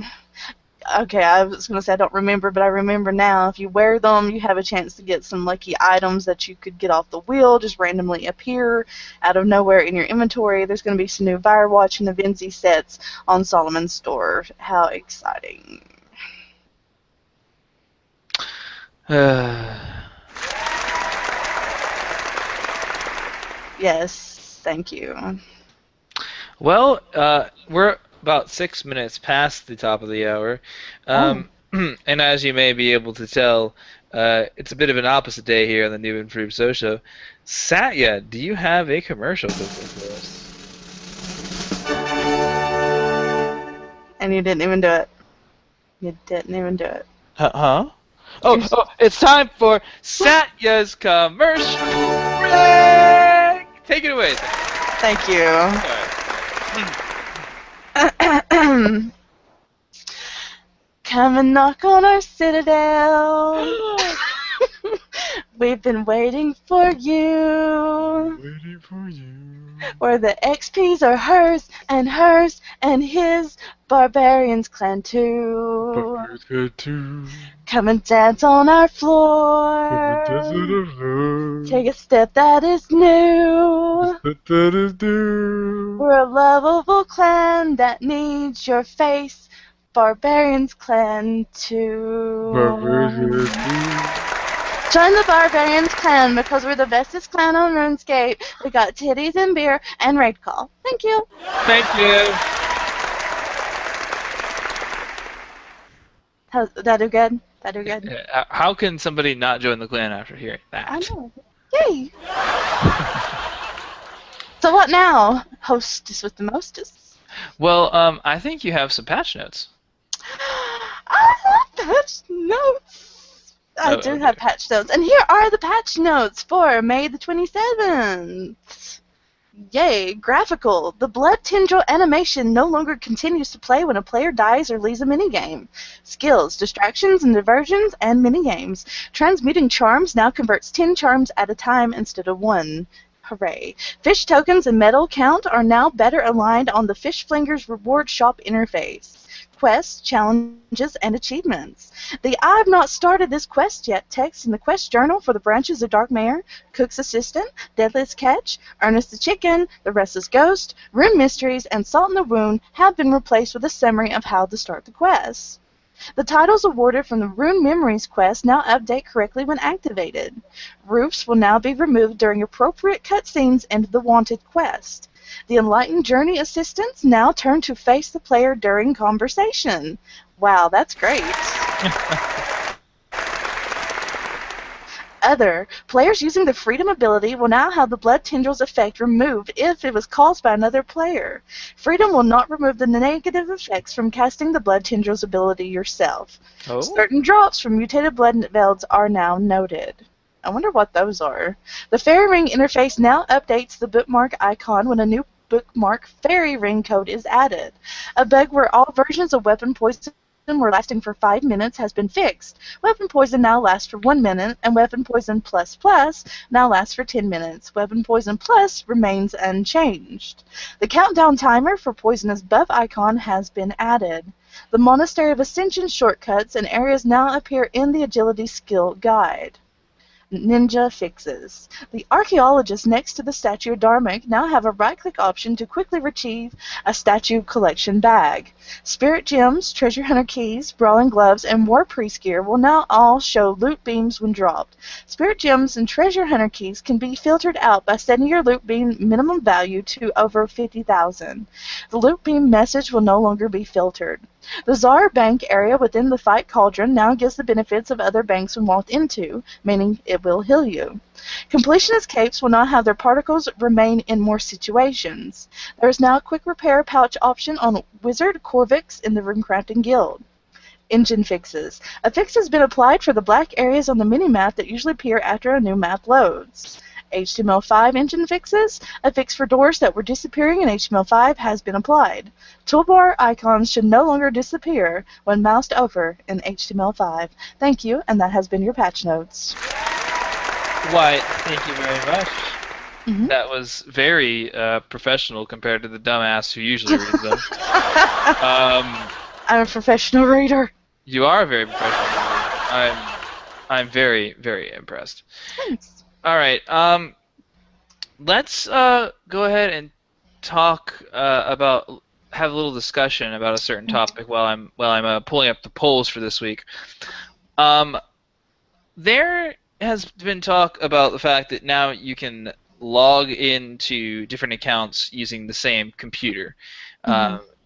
Okay, I was going to say I don't remember, but I remember now. If you wear them, you have a chance to get some lucky items that you could get off the wheel, just randomly appear out of nowhere in your inventory. There's going to be some new Firewatch and the Vinci sets on Solomon's Store. How exciting. Yes, thank you. Well, we're about 6 minutes past the top of the hour. And as you may be able to tell, it's a bit of an opposite day here on the New Improved Social. Satya, do you have a commercial quickly for us? And you didn't even do it. You didn't even do it. Huh? Oh, it's time for Satya's commercial break! Take it away, Satya. Thank you. Come and knock on our citadel. We've been waiting for you. Waiting for you. Where the XPs are hers and his. Barbarians clan too. Barbarians clan too. Come and dance on our floor. Take a step that is new. We're a lovable clan that needs your face. Barbarians clan too. Join the Barbarians clan because we're the bestest clan on RuneScape. We got titties and beer and raid call. Thank you. Thank you. That do good? That do good? How can somebody not join the clan after hearing that? I know. Yay! So what now? Hostess with the mostest? Well, I think you have some patch notes. I have patch notes! I do have patch notes. And here are the patch notes for May the 27th. Yay, graphical. The blood tendril animation no longer continues to play when a player dies or leaves a minigame. Skills, distractions and diversions, and minigames. Transmuting charms now converts 10 charms at a time instead of 1. Hooray. Fish tokens and medal count are now better aligned on the Fish Flingers reward shop interface. Quests, challenges, and achievements. The I've not started this quest yet text in the quest journal for the branches of Dark Mare, Cook's Assistant, Deadliest Catch, Ernest the Chicken, The Restless Ghost, Rune Mysteries, and Salt in the Wound have been replaced with a summary of how to start the quest. The titles awarded from the Rune Memories quest now update correctly when activated. Roofs will now be removed during appropriate cutscenes into the Wanted quest. The Enlightened Journey assistants now turn to face the player during conversation. Wow, that's great. Other players using the Freedom ability will now have the Blood Tendrils effect removed if it was caused by another player. Freedom will not remove the negative effects from casting the Blood Tendrils ability yourself. Oh. Certain drops from mutated blood velds are now noted. I wonder what those are. The fairy ring interface now updates the bookmark icon when a new bookmark fairy ring code is added. A bug where all versions of weapon poison were lasting for 5 minutes has been fixed. Weapon poison now lasts for 1 minute, and weapon poison plus plus now lasts for 10 minutes. Weapon poison plus remains unchanged. The countdown timer for poisonous buff icon has been added. The Monastery of Ascension shortcuts and areas now appear in the Agility Skill Guide. Ninja fixes. The archaeologists next to the statue of Dharmic now have a right-click option to quickly retrieve a statue collection bag. Spirit gems, treasure hunter keys, brawling gloves, and war priest gear will now all show loot beams when dropped. Spirit gems and treasure hunter keys can be filtered out by setting your loot beam minimum value to over 50,000. The loot beam message will no longer be filtered. The Czar Bank area within the Fight Cauldron now gives the benefits of other banks when walked into, meaning it will heal you. Completionist capes will not have their particles remain in more situations. There is now a quick repair pouch option on Wizard Corvix in the Runecrafting Guild. Engine fixes. A fix has been applied for the black areas on the minimap that usually appear after a new map loads. HTML5 engine fixes. A fix for doors that were disappearing in HTML5 has been applied. Toolbar icons should no longer disappear when moused over in HTML5. Thank you, and that has been your patch notes. Why, thank you very much. Mm-hmm. That was very professional compared to the dumbass who usually reads them. I'm a professional reader. You are a very professional reader. I'm very, very impressed. Thanks. All right. Let's go ahead and talk about have a little discussion about a certain topic while I'm pulling up the polls for this week. There has been talk about the fact that now you can log into different accounts using the same computer.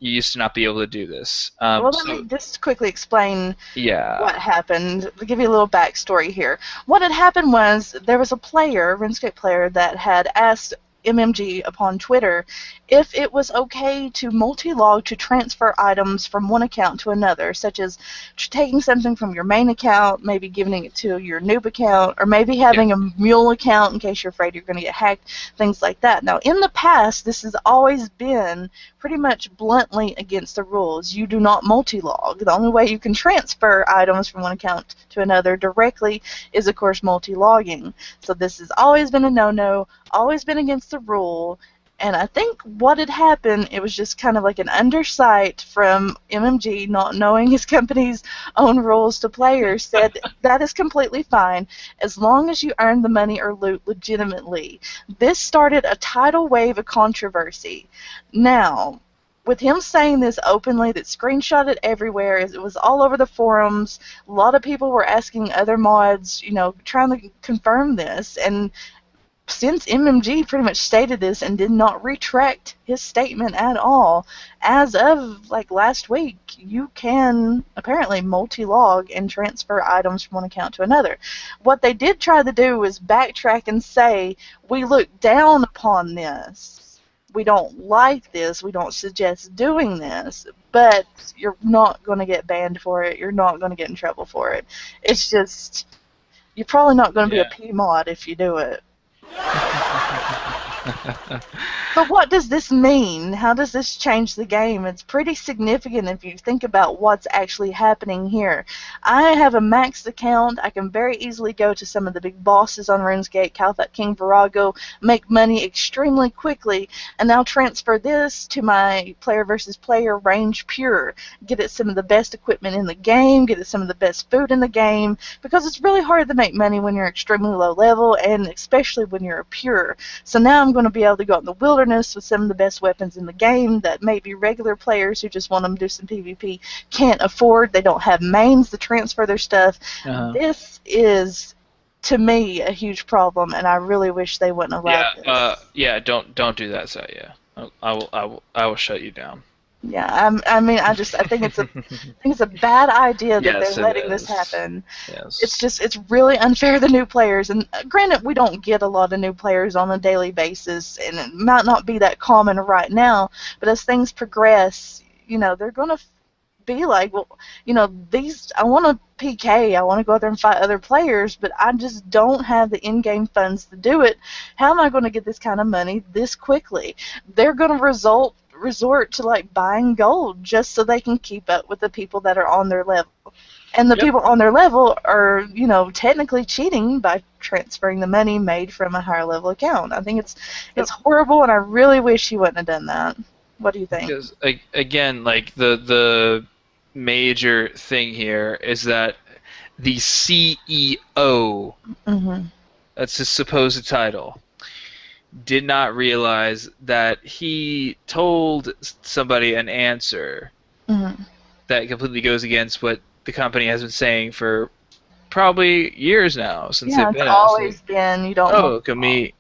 You used to not be able to do this. Well, let me just quickly explain what happened. I'll give you a little backstory here. What had happened was there was a player, a RuneScape player, that had asked MMG upon Twitter if it was okay to multi-log to transfer items from one account to another, such as taking something from your main account, maybe giving it to your noob account, or maybe having a mule account in case you're afraid you're going to get hacked, things like that. Now, in the past, this has always been pretty much bluntly against the rules. You do not multi-log. The only way you can transfer items from one account to another directly is, of course, multi-logging. So this has always been a no-no, always been against the rule. And I think what had happened, it was just kind of like an undersight from MMG, not knowing his company's own rules to players, said that is completely fine as long as you earn the money or loot legitimately. This started a tidal wave of controversy. Now, with him saying this openly, that screenshotted everywhere, it was all over the forums, a lot of people were asking other mods, trying to confirm this, and since MMG pretty much stated this and did not retract his statement at all, as of last week, you can apparently multi-log and transfer items from one account to another. What they did try to do was backtrack and say, we look down upon this. We don't like this. We don't suggest doing this. But you're not going to get banned for it. You're not going to get in trouble for it. It's just, you're probably not going to be a P-mod if you do it. But what does this mean? How does this change the game? It's pretty significant if you think about what's actually happening here. I have a maxed account. I can very easily go to some of the big bosses on RuneScape, Caliphate King, Virago, make money extremely quickly, and now transfer this to my player versus player range pure. Get it some of the best equipment in the game, get it some of the best food in the game, because it's really hard to make money when you're extremely low level, and especially when you're a pure. So now I'm going to be able to go out in the wilderness with some of the best weapons in the game that maybe regular players who just want to do some PvP can't afford. They don't have mains to transfer their stuff. This is, to me, a huge problem, and I really wish they wouldn't allow this. Don't do that, Saya. I will shut you down. Yeah, I think it's a bad idea that they're letting this happen. Yes. It's really unfair to new players, and granted, we don't get a lot of new players on a daily basis, and it might not be that common right now, but as things progress, they're going to be like, well, I want to PK, I want to go out there and fight other players, but I just don't have the in-game funds to do it. How am I going to get this kind of money this quickly? They're going to resort to like buying gold just so they can keep up with the people that are on their level. And the people on their level are, technically cheating by transferring the money made from a higher level account. I think it's horrible, and I really wish he wouldn't have done that. What do you think? Because again, like the major thing here is that the CEO, that's his supposed title, did not realize that he told somebody an answer that completely goes against what the company has been saying for probably years now, since they've been it's always been, you don't oh, can we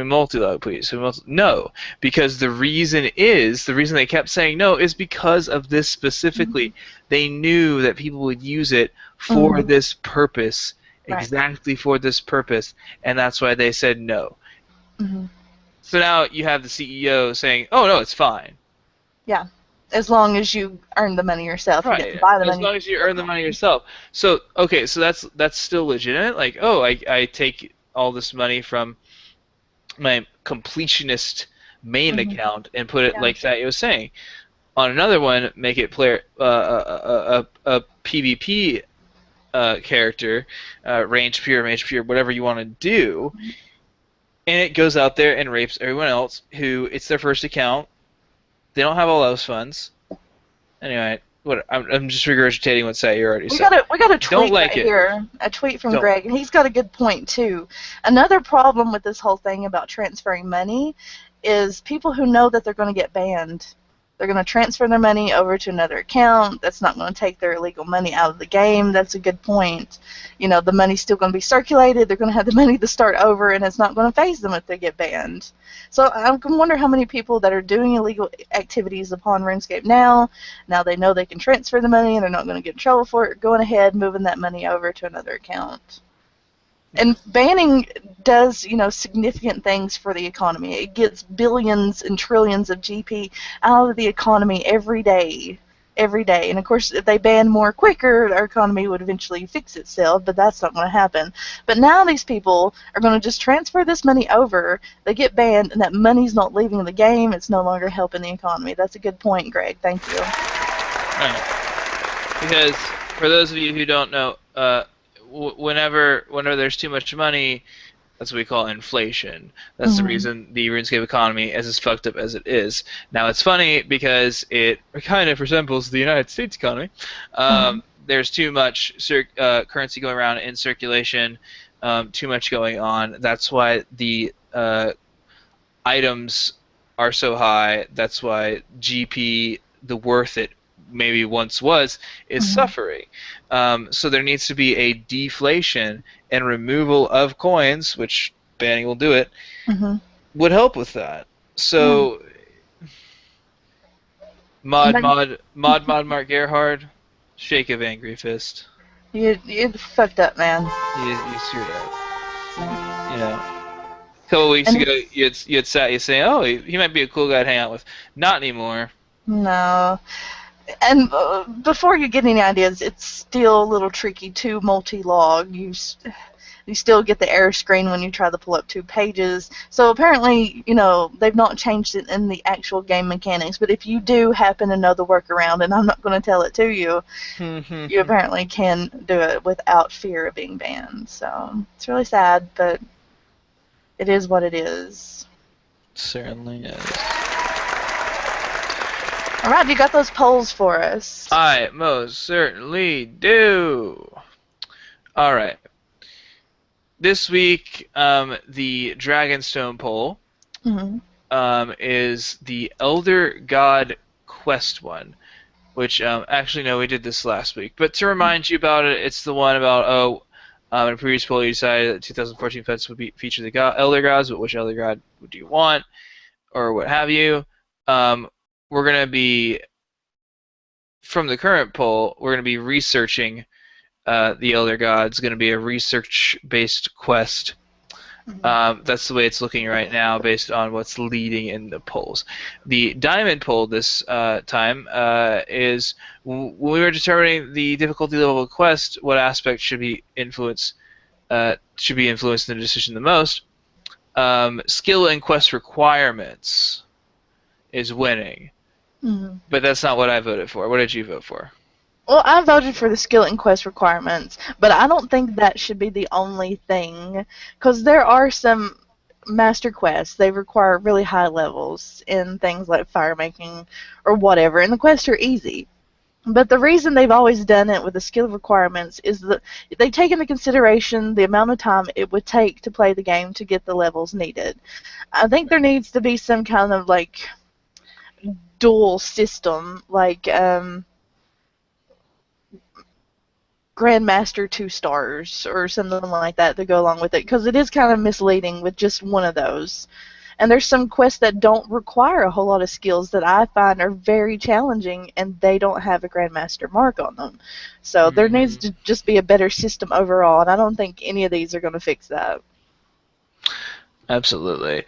multi-log, please? No, because the reason they kept saying no is because of this specifically. They knew that people would use it for this purpose, exactly for this purpose, and that's why they said no. So now you have the CEO saying, "Oh no, it's fine." Yeah, as long as you earn the money yourself, you get to buy the money. As long as you earn the money yourself. So okay, so that's still legitimate. Like, oh, I take all this money from my completionist main account and put it like that. You was saying on another one, make it player a PvP character, range pure, whatever you want to do. And it goes out there and rapes everyone else who it's their first account. They don't have all those funds. Anyway, I'm just regurgitating what Sat you already said. We got a tweet here. A tweet from Greg, and he's got a good point too. Another problem with this whole thing about transferring money is people who know that they're going to get banned. They're going to transfer their money over to another account. That's not going to take their illegal money out of the game. That's a good point. The money's still going to be circulated. They're going to have the money to start over, and it's not going to phase them if they get banned. So I can wonder how many people that are doing illegal activities upon RuneScape now they know they can transfer the money and they're not going to get in trouble for it, going ahead, moving that money over to another account. And banning does, significant things for the economy. It gets billions and trillions of GP out of the economy every day. And of course, if they ban more quicker, our economy would eventually fix itself, but that's not going to happen. But now these people are going to just transfer this money over, they get banned, and that money's not leaving the game, it's no longer helping the economy. That's a good point, Greg. Thank you. Right. Because, for those of you who don't know, whenever there's too much money, that's what we call inflation. That's the reason the RuneScape economy is as fucked up as it is. Now it's funny because it kind of resembles the United States economy. There's too much currency going around in circulation, too much going on. That's why the items are so high. That's why GP, the worth it maybe once was, is suffering. So there needs to be a deflation and removal of coins, which banning will do it, would help with that. So Mod Mark Gerhard, shake of angry fist. You fucked up, man. You screwed up. A couple weeks ago, you had saying, oh, he might be a cool guy to hang out with. Not anymore. No. And before you get any ideas, it's still a little tricky to multi-log. You still get the error screen when you try to pull up 2 pages. So apparently, they've not changed it in the actual game mechanics. But if you do happen to know the workaround, and I'm not going to tell it to you, you apparently can do it without fear of being banned. So it's really sad, but it is what it is. It certainly is. All right, you got those polls for us? I most certainly do. All right. This week, the Dragonstone poll is the Elder God Quest one, which actually no, we did this last week. But to remind you about it, it's the one about in a previous poll you decided that 2014 Feds would feature the Elder Gods, but which Elder God do you want, or what have you? We're going to be, from the current poll, we're going to be researching the Elder Gods. Going to be a research-based quest. That's the way it's looking right now based on what's leading in the polls. The diamond poll this time is when we were determining the difficulty level of a quest, what aspect should be influenced in the decision the most. Skill and quest requirements is winning. Mhm. But that's not what I voted for. What did you vote for? Well, I voted for the skill and quest requirements, but I don't think that should be the only thing, because there are some master quests. They require really high levels in things like fire making or whatever, and the quests are easy. But the reason they've always done it with the skill requirements is that they take into consideration the amount of time it would take to play the game to get the levels needed. I think there needs to be some kind of like dual system, like Grandmaster 2 stars or something like that to go along with it, because it is kind of misleading with just one of those. And there's some quests that don't require a whole lot of skills that I find are very challenging, and they don't have a Grandmaster mark on them. So there needs to just be a better system overall, and I don't think any of these are going to fix that. Absolutely.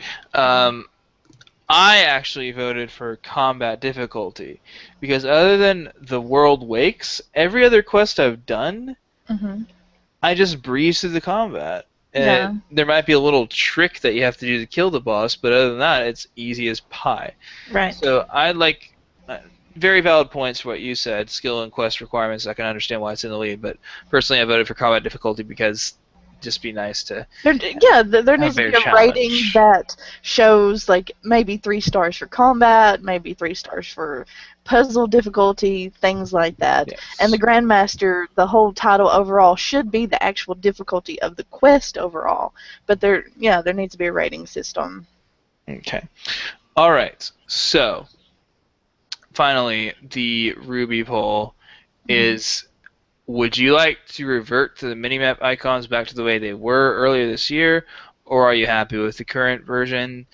I actually voted for combat difficulty because other than the World Wakes, every other quest I've done, I just breeze through the combat. Yeah. And there might be a little trick that you have to do to kill the boss, but other than that, it's easy as pie. Right. So I like very valid points for what you said, skill and quest requirements. I can understand why it's in the lead, but personally, I voted for combat difficulty because just be nice to There needs to be a rating that shows like maybe 3 stars for combat, maybe 3 stars for puzzle difficulty, things like that. Yes. And the Grandmaster, the whole title overall should be the actual difficulty of the quest overall. But there needs to be a rating system. Okay. All right. So finally, the Ruby poll is: would you like to revert to the minimap icons back to the way they were earlier this year, or are you happy with the current version?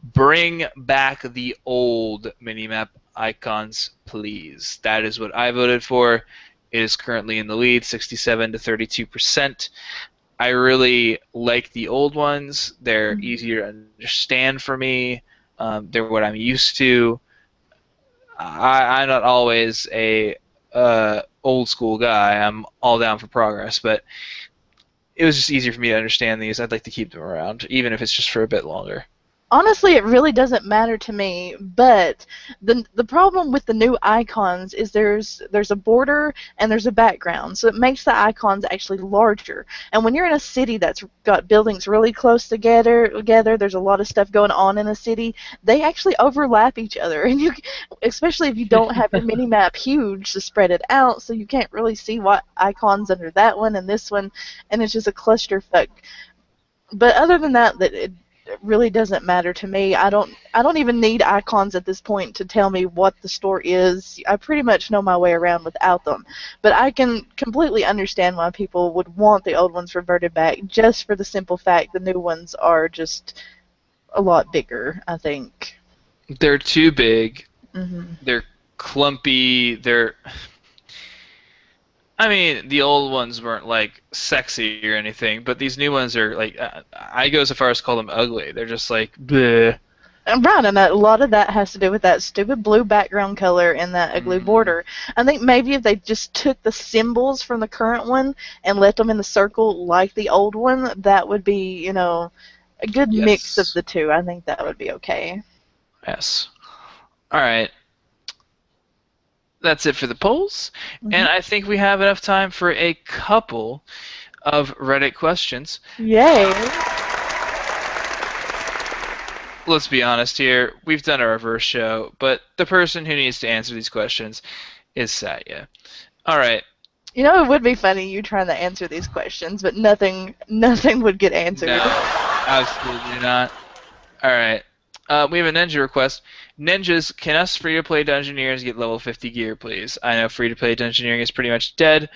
Bring back the old minimap icons, please. That is what I voted for. It is currently in the lead, 67 to 32%. I really like the old ones. They're easier to understand for me. They're what I'm used to. I'm not always a old school guy. I'm all down for progress, but it was just easier for me to understand these. I'd like to keep them around, even if it's just for a bit longer. Honestly, it really doesn't matter to me, but the problem with the new icons is there's a border and there's a background, so it makes the icons actually larger. And when you're in a city that's got buildings really close together, there's a lot of stuff going on in a city, they actually overlap each other, and especially if you don't have your mini map huge to spread it out, so you can't really see what icons under that one and this one, and it's just a clusterfuck. But other than that, it really doesn't matter to me. I don't even need icons at this point to tell me what the store is. I pretty much know my way around without them. But I can completely understand why people would want the old ones reverted back, just for the simple fact the new ones are just a lot bigger, I think. They're too big. They're clumpy. I mean, the old ones weren't like sexy or anything, but these new ones are like, I go so far as to call them ugly. They're just like, bleh. Right, and a lot of that has to do with that stupid blue background color and that ugly border. I think maybe if they just took the symbols from the current one and let them in the circle like the old one, that would be, a good mix of the two. I think that would be okay. Yes. All right. That's it for the polls, and I think we have enough time for a couple of Reddit questions. Yay! Let's be honest here, we've done a reverse show, but the person who needs to answer these questions is Satya. All right. It would be funny you trying to answer these questions, but nothing would get answered. No, absolutely not. All right. We have a ninja request. Ninjas, can us free-to-play Dungeoneers get level 50 gear, please? I know free-to-play Dungeoneering is pretty much dead,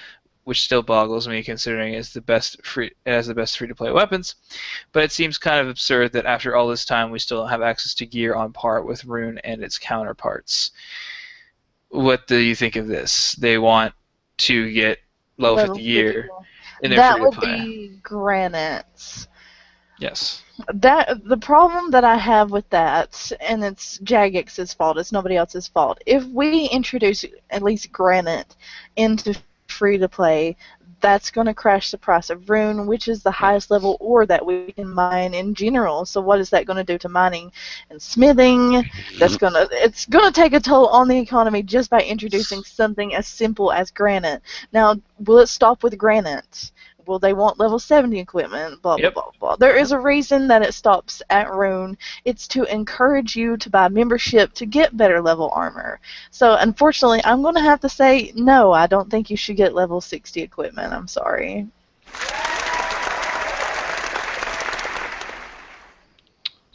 which still boggles me considering it has the best free-to-play weapons. But it seems kind of absurd that after all this time we still don't have access to gear on par with Rune and its counterparts. What do you think of this? They want to get level 50 gear in their free-to-play. That would be Granite's. Yes. That the problem that I have with that, and it's Jagex's fault, it's nobody else's fault. If we introduce at least granite into free to play, that's going to crash the price of rune, which is the highest level ore that we can mine in general. So what is that going to do to mining and smithing? It's gonna take a toll on the economy just by introducing something as simple as granite. Now, will it stop with granite? Will they want level 70 equipment? Blah, blah, Yep. blah, blah. There is a reason that it stops at Rune. It's to encourage you to buy membership to get better level armor. So, unfortunately, I'm going to have to say, no, I don't think you should get level 60 equipment. I'm sorry.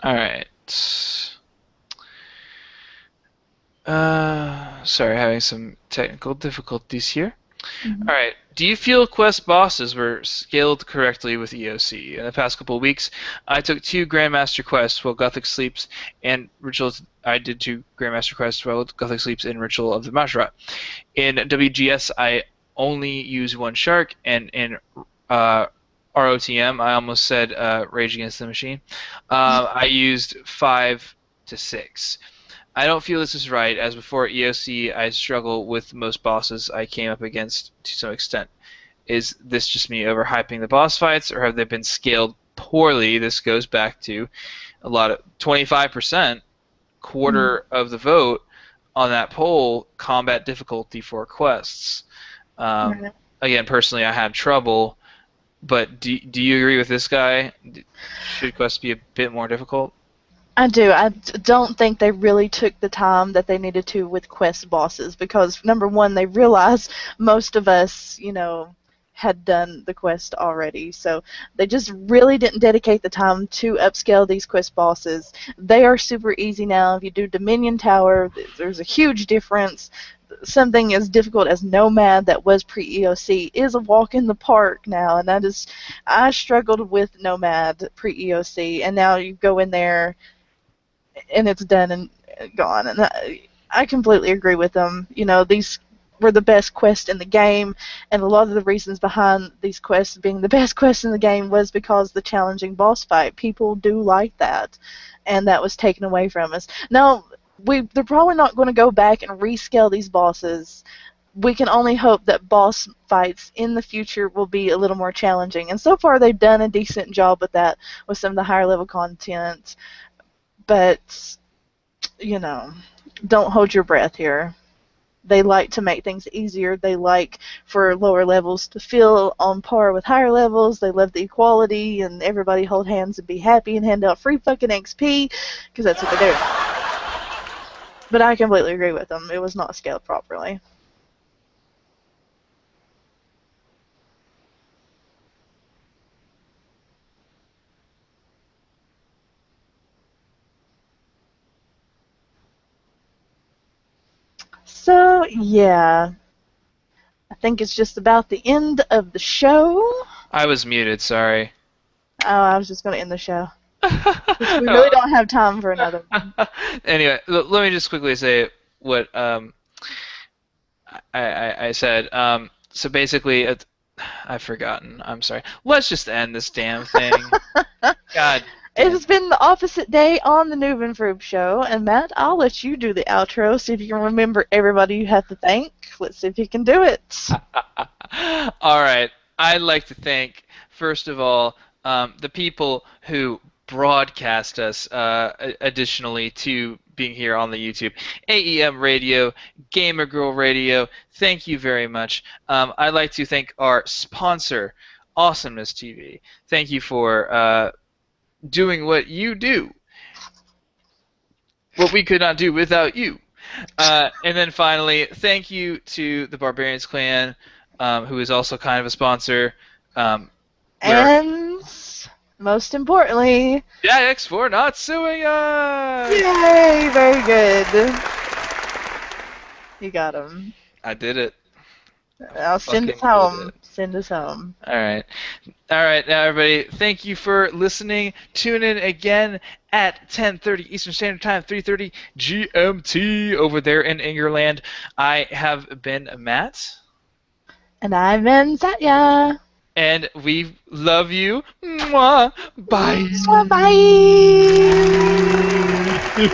Alright. Sorry, having some technical difficulties here. Mm-hmm. Alright, do you feel quest bosses were scaled correctly with EOC? In the past couple of weeks, I took 2 Grandmaster quests while Gothic sleeps and Rituals. I did 2 Grandmaster quests while Gothic sleeps in Ritual of the Mashrat. In WGS, I only use 1 shark, and in ROTM, I almost said Rage Against the Machine, I used 5 to 6. I don't feel this is right, as before EOC I struggle with most bosses I came up against to some extent. Is this just me overhyping the boss fights, or have they been scaled poorly? This goes back to a lot of 25%, quarter of the vote on that poll, combat difficulty for quests. Right. Again, personally, I had trouble, but do you agree with this guy? Should quests be a bit more difficult? I do. Don't think they really took the time that they needed to with quest bosses because, number one, they realized most of us, had done the quest already. So they just really didn't dedicate the time to upscale these quest bosses. They are super easy now. If you do Dominion Tower, there's a huge difference. Something as difficult as Nomad that was pre-EOC is a walk in the park now, and I struggled with Nomad pre-EOC, and now you go in there and it's done and gone. And I completely agree with them. These were the best quests in the game, and a lot of the reasons behind these quests being the best quests in the game was because the challenging boss fight. People do like that, and that was taken away from us. Now, they're probably not going to go back and rescale these bosses. We can only hope that boss fights in the future will be a little more challenging. And so far, they've done a decent job with that with some of the higher level content. But, don't hold your breath here. They like to make things easier. They like for lower levels to feel on par with higher levels. They love the equality and everybody hold hands and be happy and hand out free fucking XP because that's what they do. But I completely agree with them. It was not scaled properly. So, yeah. I think it's just about the end of the show. I was muted, sorry. Oh, I was just going to end the show. We really don't have time for another one. Anyway, let me just quickly say what I said. So basically, I've forgotten. I'm sorry. Let's just end this damn thing. God. It has been the opposite day on the Noob and Froob show, and Matt, I'll let you do the outro, see if you can remember everybody you have to thank. Let's see if you can do it. All right. I'd like to thank, first of all, the people who broadcast us additionally to being here on the YouTube. AEM Radio, Gamer Girl Radio, thank you very much. I'd like to thank our sponsor, Awesomeness TV. Thank you for doing what you do. What we could not do without you. And then finally, thank you to the Barbarians clan, who is also kind of a sponsor. And most importantly, Jax for not suing us! Yay! Very good. You got him. I did it. I'll send us home. Send us home. All right. Now everybody, thank you for listening. Tune in again at 10:30 Eastern Standard Time, 3:30 GMT over there in Ingerland. I have been Matt. And I've been Satya. And we love you. Mwah. Bye. Bye.